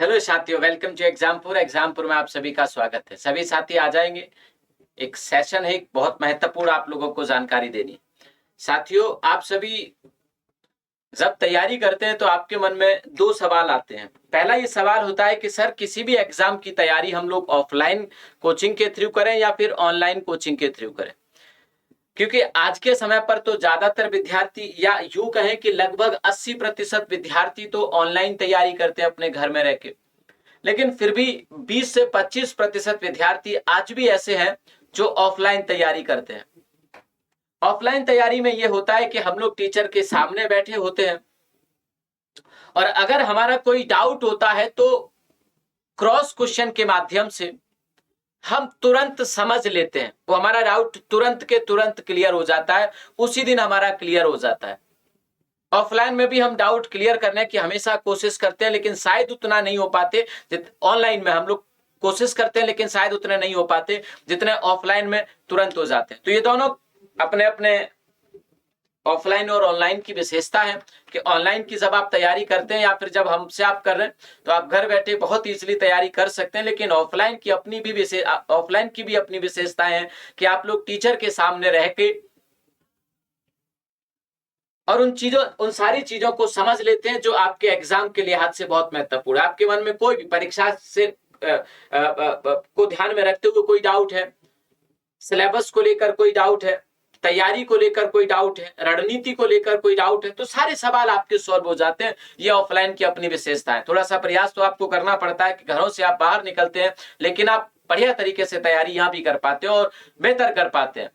Hello साथियों, welcome to Exampur में आप सभी का स्वागत है। सभी साथी आ जाएंगे। एक सेशन है, एक बहुत महत्वपूर्ण आप लोगों को जानकारी देनी है। साथियों, आप सभी जब तैयारी करते हैं तो आपके मन में दो सवाल आते हैं। पहला ये सवाल होता है कि सर, किसी भी एग्जाम की तैयारी हम लोग ऑफलाइन कोचिंग के थ्रू करें या फिर ऑनलाइन कोचिंग के थ्रू करें। क्योंकि आज के समय पर तो ज्यादातर विद्यार्थी, या यूं कहें कि लगभग 80% विद्यार्थी तो ऑनलाइन तैयारी करते हैं अपने घर में रह के। लेकिन फिर भी 20 से 25% विद्यार्थी आज भी ऐसे हैं जो ऑफलाइन तैयारी करते हैं। ऑफलाइन तैयारी में यह होता है कि हम लोग टीचर के सामने बैठे होते हैं और अगर हमारा कोई डाउट होता है तो क्रॉस क्वेश्चन के माध्यम से हम तुरंत समझ लेते हैं। वो हमारा डाउट तुरंत के तुरंत क्लियर हो जाता है, उसी दिन हमारा क्लियर हो जाता है। ऑफलाइन में भी हम डाउट क्लियर करने की हमेशा कोशिश करते हैं, लेकिन शायद उतना नहीं हो पाते। ऑनलाइन में हम लोग कोशिश करते हैं लेकिन शायद उतने नहीं हो पाते जितने ऑफलाइन में तुरंत हो जाते हैं। तो ये दोनों अपने अपने ऑफलाइन और ऑनलाइन की विशेषता है कि ऑनलाइन की जब आप तैयारी करते हैं या फिर जब हमसे आप कर रहे हैं तो आप घर बैठे बहुत इजीली तैयारी कर सकते हैं। लेकिन ऑफलाइन की भी अपनी विशेषताएं हैं कि आप लोग टीचर के सामने रह के और उन सारी चीजों को समझ लेते हैं जो आपके एग्जाम के लिहाज से बहुत महत्वपूर्ण है। आपके मन में कोई भी परीक्षा से को ध्यान में रखते हुए कोई डाउट है, सिलेबस को लेकर कोई डाउट है, तैयारी को लेकर कोई डाउट है, रणनीति को लेकर कोई डाउट है, तो सारे सवाल आपके सॉल्व हो जाते हैं। ये ऑफलाइन की अपनी विशेषता है। थोड़ा सा प्रयास तो आपको करना पड़ता है कि घरों से आप बाहर निकलते हैं, लेकिन आप बढ़िया तरीके से तैयारी यहां भी कर पाते हैं और बेहतर कर पाते हैं।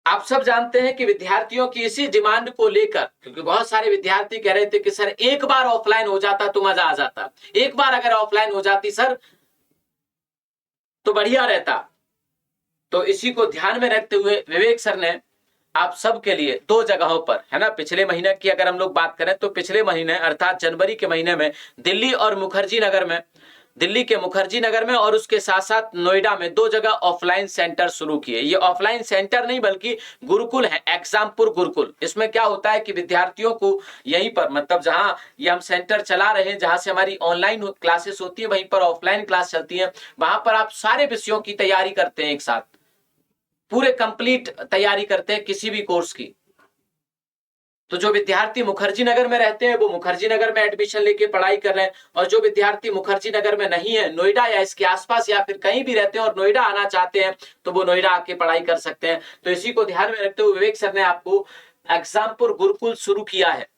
आप सब जानते हैं कि विद्यार्थियों की इसी डिमांड को लेकर, क्योंकि बहुत सारे विद्यार्थी कह रहे थे कि सर एक बार ऑफलाइन हो जाता तो मजा आ जाता, एक बार अगर ऑफलाइन हो जाती सर तो बढ़िया रहता। तो इसी को ध्यान में रखते हुए विवेक सर ने आप सबके लिए दो जगहों पर, है ना, पिछले महीने की अगर हम लोग बात करें तो पिछले महीने अर्थात जनवरी के महीने में दिल्ली के मुखर्जी नगर में और उसके साथ साथ नोएडा में दो जगह ऑफलाइन सेंटर शुरू किए। ये ऑफलाइन सेंटर नहीं बल्कि गुरुकुल है, एग्जामपुर गुरुकुल। इसमें क्या होता है कि विद्यार्थियों को यहीं पर, मतलब जहां ये हम सेंटर चला रहे हैं, जहां से हमारी ऑनलाइन क्लासेस होती है वहीं पर ऑफलाइन क्लास चलती है। वहां पर आप सारे विषयों की तैयारी करते हैं, एक साथ पूरे कंप्लीट तैयारी करते हैं किसी भी कोर्स की। तो जो विद्यार्थी मुखर्जी नगर में रहते हैं वो मुखर्जी नगर में एडमिशन लेके पढ़ाई कर रहे हैं, और जो विद्यार्थी मुखर्जी नगर में नहीं है, नोएडा या इसके आसपास या फिर कहीं भी रहते हैं और नोएडा आना चाहते हैं तो वो नोएडा आके पढ़ाई कर सकते हैं। तो इसी को ध्यान में रखते हुए विवेक सर ने आपको एग्जामपुर गुरुकुल शुरू किया है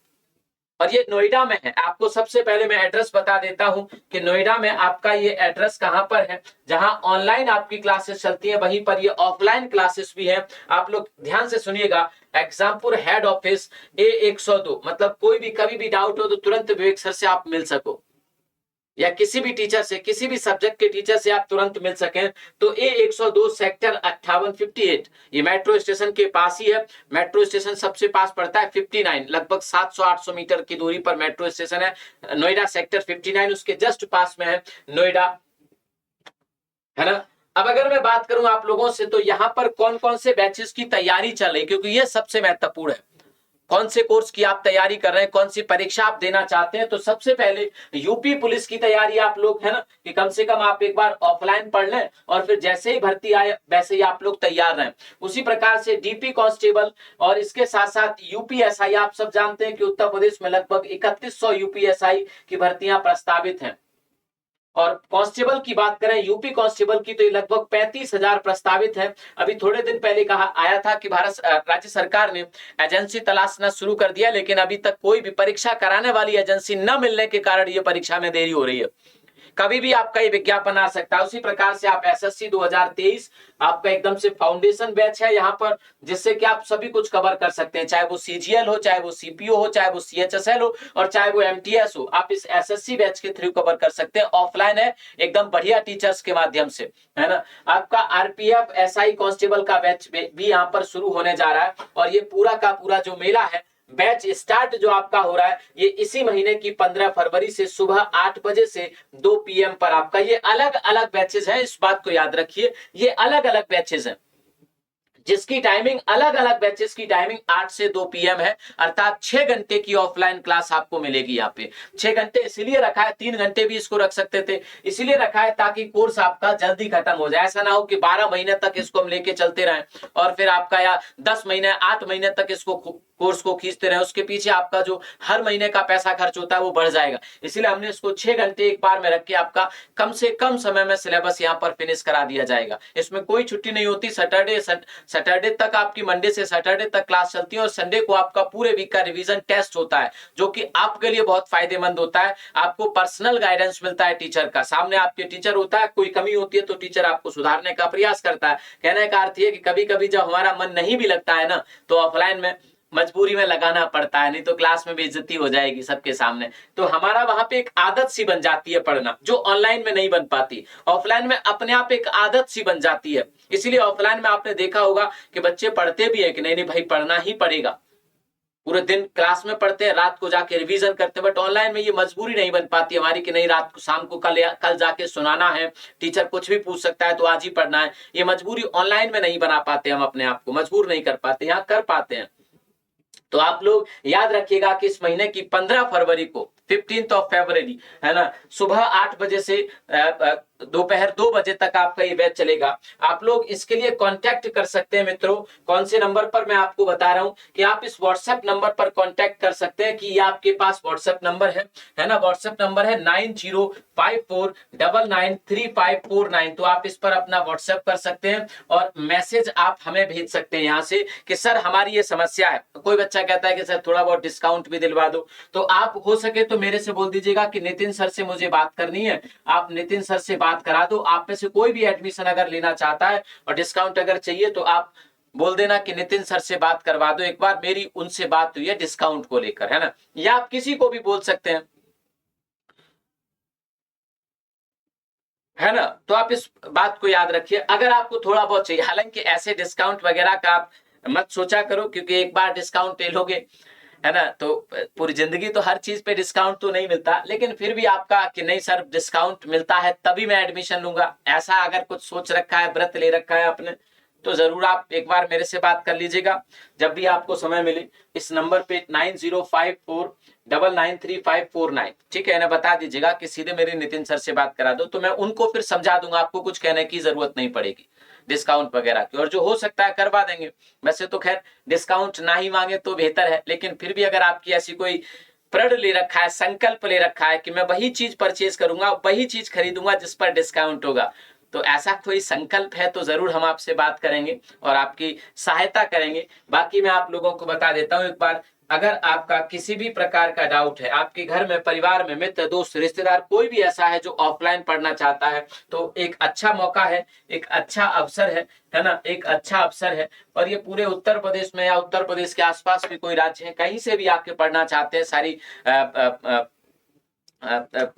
और ये नोएडा में है। आपको सबसे पहले मैं एड्रेस बता देता हूं कि नोएडा में आपका ये एड्रेस कहां पर है। जहां ऑनलाइन आपकी क्लासेस चलती हैं वहीं पर ये ऑफलाइन क्लासेस भी हैं। आप लोग ध्यान से सुनिएगा, एग्जामपुर हेड ऑफिस A102, मतलब कोई भी कभी भी डाउट हो तो तुरंत विवेक सर से आप मिल सको, या किसी भी टीचर से, किसी भी सब्जेक्ट के टीचर से आप तुरंत मिल सकें। तो A102 सेक्टर 5858, ये मेट्रो स्टेशन के पास ही है। मेट्रो स्टेशन सबसे पास पड़ता है 59, लगभग 700-800 मीटर की दूरी पर मेट्रो स्टेशन है। नोएडा सेक्टर 59 उसके जस्ट पास में है नोएडा, है ना। अब अगर मैं बात करूं आप लोगों से तो यहां पर कौन कौन से बैचेस की तैयारी चल रही है, क्योंकि ये सबसे महत्वपूर्ण है। कौन से कोर्स की आप तैयारी कर रहे हैं, कौन सी परीक्षा आप देना चाहते हैं। तो सबसे पहले यूपी पुलिस की तैयारी आप लोग, है ना, कि कम से कम आप एक बार ऑफलाइन पढ़ लें और फिर जैसे ही भर्ती आए वैसे ही आप लोग तैयार रहें। उसी प्रकार से डीपी कांस्टेबल और इसके साथ साथ यूपीएसआई, आप सब जानते हैं कि उत्तर प्रदेश में लगभग 3100 यूपीएसआई की भर्तियां प्रस्तावित हैं। और कांस्टेबल की बात करें, यूपी कांस्टेबल की, तो ये लगभग 35,000 प्रस्तावित है। अभी थोड़े दिन पहले कहा आया था कि भारत राज्य सरकार ने एजेंसी तलाशना शुरू कर दिया, लेकिन अभी तक कोई भी परीक्षा कराने वाली एजेंसी न मिलने के कारण ये परीक्षा में देरी हो रही है। कभी भी आपका ये विज्ञापन आ सकता है। उसी प्रकार से आप एसएससी 2023 आपका एकदम से फाउंडेशन बैच है यहाँ पर, जिससे कि आप सभी कुछ कवर कर सकते हैं, चाहे वो सीजीएल हो, चाहे वो सीपीओ हो, चाहे वो सीएचएसएल हो और चाहे वो एमटीएस हो। आप इस एसएससी बैच के थ्रू कवर कर सकते हैं। ऑफलाइन है, एकदम बढ़िया टीचर्स के माध्यम से, है ना। आपका आरपीएफ एसआई कांस्टेबल का बैच भी यहाँ पर शुरू होने जा रहा है और ये पूरा का पूरा जो मेला है, बैच स्टार्ट जो आपका हो रहा है, ये इसी महीने की 15 फरवरी से सुबह 8 बजे से 2 PM पर आपका, ये अलग अलग बैचेस हैं, इस बात को याद रखिए, ये अलग अलग बैचेस हैं। जिसकी टाइमिंग अलग अलग बैचेस की टाइमिंग 8 से 2 PM है, अर्थात 6 घंटे की ऑफलाइन क्लास आपको मिलेगी। यहाँ पे 6 घंटे इसलिए रखा है, 3 घंटे भी इसको रख सकते थे, इसलिए रखा है ताकि कोर्स आपका जल्दी खत्म हो जाए। ऐसा ना हो कि 12 महीने तक इसको हम लेके चलते रहें और फिर आपका या 10 महीने 8 महीने तक इसको कोर्स को खींचते रहे, उसके पीछे आपका जो हर महीने का पैसा खर्च होता है वो बढ़ जाएगा। इसलिए हमने इसको 6 घंटे एक बार में रख के आपका कम से कम समय में सिलेबस यहाँ पर फिनिश करा दिया जाएगा। इसमें कोई छुट्टी नहीं होती। सैटरडे तक आपकी, मंडे से सैटरडे तक क्लास चलती है और संडे को आपका पूरे वीक का रिवीजन टेस्ट होता है, जो कि आपके लिए बहुत फायदेमंद होता है। आपको पर्सनल गाइडेंस मिलता है टीचर का, सामने आपके टीचर होता है, कोई कमी होती है तो टीचर आपको सुधारने का प्रयास करता है। कहने का अर्थ है कि कभी कभी जब हमारा मन नहीं भी लगता है ना, तो ऑफलाइन में मजबूरी में लगाना पड़ता है, नहीं तो क्लास में बेइज्जती हो जाएगी सबके सामने। तो हमारा वहां पे एक आदत सी बन जाती है पढ़ना, जो ऑनलाइन में नहीं बन पाती। ऑफलाइन में अपने आप एक आदत सी बन जाती है। इसलिए ऑफलाइन में आपने देखा होगा कि बच्चे पढ़ते भी है कि नहीं नहीं भाई पढ़ना ही पड़ेगा, पूरे दिन क्लास में पढ़ते हैं, रात को जाके रिवीजन करते हैं। बट ऑनलाइन में ये मजबूरी नहीं बन पाती हमारी कि नहीं रात को, शाम को कल जाके सुनाना है, टीचर कुछ भी पूछ सकता है तो आज ही पढ़ना है। ये मजबूरी ऑनलाइन में नहीं बना पाते, हम अपने आप को मजबूर नहीं कर पाते, यहाँ कर पाते हैं। तो आप लोग याद रखिएगा कि इस महीने की 15 फरवरी को, 15 फरवरी है ना, सुबह 8 बजे से दोपहर 2 बजे तक आपका ये बैच चलेगा। आप लोग इसके लिए कांटेक्ट कर सकते हैं मित्रों। कौन से नंबर पर, मैं आपको बता रहा हूं कि आप इस व्हाट्सएप नंबर पर कांटेक्ट कर सकते हैं, कि ये आपके पास व्हाट्सएप नंबर है ना, व्हाट्सएप नंबर है 9054993549। तो आप इस पर अपना व्हाट्सएप कर सकते हैं और मैसेज आप हमें भेज सकते हैं यहाँ से कि सर हमारी ये समस्या है। कोई बच्चा कहता है कि सर थोड़ा बहुत डिस्काउंट भी दिलवा दो, तो आप हो सके तो मेरे से बोल दीजिएगा कि नितिन सर से मुझे बात करनी है, आप नितिन सर से बात करा दो। आप में से कोई भी एडमिशन अगर लेना चाहता है और डिस्काउंट अगर चाहिए तो आप बोल देना कि नितिन सर से बात करवा दो, एक बार मेरी उनसे बात हुई है डिस्काउंट को लेकर, है ना। या आप किसी को भी बोल सकते हैं, है ना। तो आप इस बात को याद रखिए, अगर आपको थोड़ा बहुत चाहिए, हालांकि ऐसे डिस्काउंट वगैरह का आप मत सोचा करो, क्योंकि एक बार डिस्काउंट ले लोगे, है ना, तो पूरी जिंदगी तो हर चीज पे डिस्काउंट तो नहीं मिलता। लेकिन फिर भी आपका कि नहीं सर डिस्काउंट मिलता है तभी मैं एडमिशन लूंगा, ऐसा अगर कुछ सोच रखा है, व्रत ले रखा है आपने, तो जरूर आप एक बार मेरे से बात कर लीजिएगा जब भी आपको समय मिले। इस नंबर पे 9054993549, ठीक है ना, बता दीजिएगा कि सीधे मेरे नितिन सर से बात करा दो, तो मैं उनको फिर समझा दूंगा, आपको कुछ कहने की जरूरत नहीं पड़ेगी डिस्काउंट वगैरह की, और जो हो सकता है करवा देंगे। वैसे तो खैर डिस्काउंट ना ही मांगे तो बेहतर है, लेकिन फिर भी अगर आपकी ऐसी कोई प्रण ले रखा है, संकल्प ले रखा है कि मैं वही चीज परचेज करूंगा, वही चीज खरीदूंगा जिस पर डिस्काउंट होगा, तो ऐसा कोई संकल्प है तो जरूर हम आपसे बात करेंगे और आपकी सहायता करेंगे। बाकी मैं आप लोगों को बता देता हूं एक बार, अगर आपका किसी भी प्रकार का डाउट है, आपके घर में, परिवार में, मित्र, दोस्त, रिश्तेदार कोई भी ऐसा है जो ऑफलाइन पढ़ना चाहता है, तो एक अच्छा मौका है, एक अच्छा अवसर है ना, एक अच्छा अवसर है। और ये पूरे उत्तर प्रदेश में या उत्तर प्रदेश के आसपास भी कोई राज्य है, कहीं से भी आके पढ़ना चाहते हैं, सारी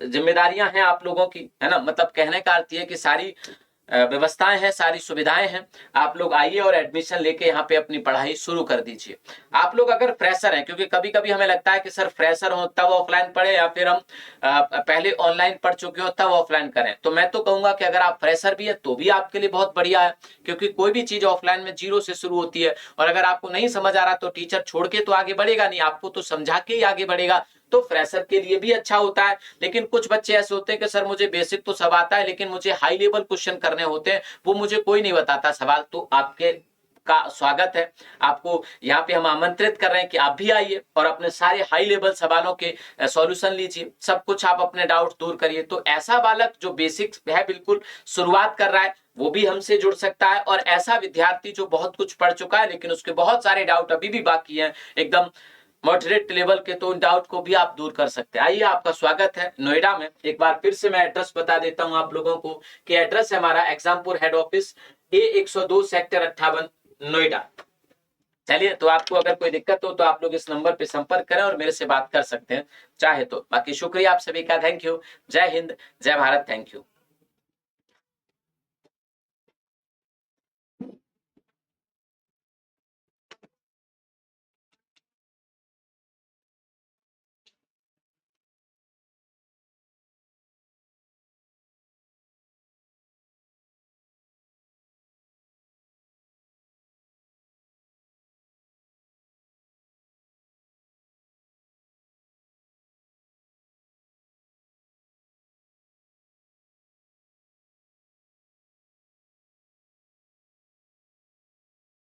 जिम्मेदारियां हैं आप लोगों की, है ना, मतलब कहने का अर्थ ये कि सारी व्यवस्थाएं हैं, सारी सुविधाएं हैं। आप लोग आइए और एडमिशन लेके यहाँ पे अपनी पढ़ाई शुरू कर दीजिए। आप लोग अगर फ्रेशर हैं, क्योंकि कभी कभी हमें लगता है कि सर फ्रेशर हो तब ऑफलाइन पढ़े या फिर हम पहले ऑनलाइन पढ़ चुके हो तब ऑफलाइन करें, तो मैं तो कहूंगा कि अगर आप फ्रेशर भी है तो भी आपके लिए बहुत बढ़िया है, क्योंकि कोई भी चीज ऑफलाइन में जीरो से शुरू होती है। और अगर आपको नहीं समझ आ रहा तो टीचर छोड़ के तो आगे बढ़ेगा नहीं, आपको तो समझा के ही आगे बढ़ेगा, तो फ्रेशर के लिए भी अच्छा होता है। लेकिन कुछ बच्चे ऐसे होते हैं कि सर मुझे बेसिक तो सब आता है लेकिन मुझे हाई लेवल क्वेश्चन करने होते हैं, वो मुझे कोई नहीं बताता सवाल, तो आपके का स्वागत है। आपको यहाँ पे हम आमंत्रित कर रहे हैं कि आप भी आइए और अपने सारे हाई लेवल सवालों के सॉल्यूशन लीजिए, सब कुछ आप अपने डाउट दूर करिए। तो ऐसा बालक जो बेसिक है, बिल्कुल शुरुआत कर रहा है, वो भी हमसे जुड़ सकता है, और ऐसा विद्यार्थी जो बहुत कुछ पढ़ चुका है लेकिन उसके बहुत सारे डाउट अभी भी बाकी हैं, एकदम मॉडरेट लेवल के, तो उन डाउट को भी आप दूर कर सकते हैं। आइए, आपका स्वागत है नोएडा में। एक बार फिर से मैं एड्रेस बता देता हूं आप लोगों को कि एड्रेस है हमारा Exampur head office, A102 sector 58 Noida. चलिए, तो आपको अगर कोई दिक्कत हो तो आप लोग इस नंबर पे संपर्क करें और मेरे से बात कर सकते हैं चाहे तो। बाकी शुक्रिया आप सभी का, थैंक यू, जय हिंद, जय भारत, थैंक यू।